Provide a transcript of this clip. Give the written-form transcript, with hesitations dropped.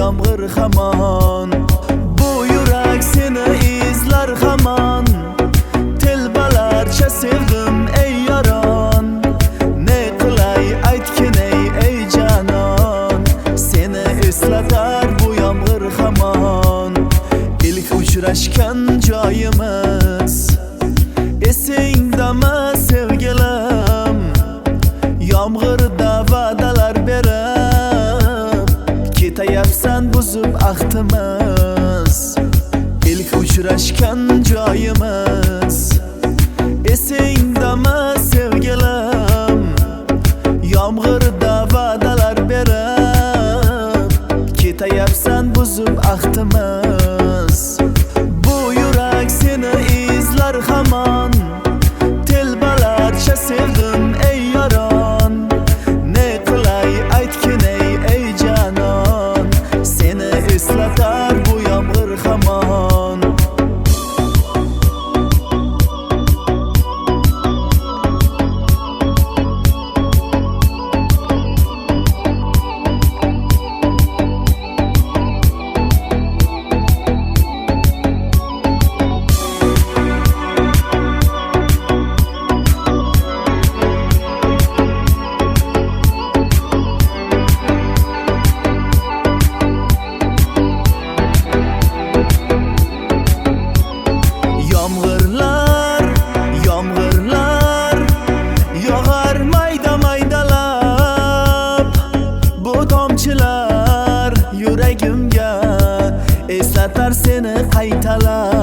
yomg'ir hamon. Bu yurak seni izlar hamon. Telbalarcha sevdim ey yaron. Ne qilay aytgin ey janon. Seni eslatar bu yomg'ir hamon. İlk uchrashgan joyimiz esingdami sevgilim? Yomg'irda va'dalar berib ketayapsan buzib ahdimiz. İlk uchrashgan joyimiz esingdami sevgilim? Yomg'irda va'dalar berib ketayapsan buzib ahdimiz. Bu yurak seni izlar hamon. Telbalarcha sevdim ey yaron. Ne qilay aytgin ey janon. Seni eslatar bu yomg'ir hamon. Yomg'irlar yog'ar maydalab. Bu tomchilar yuragimga eslatar seni qaytalab.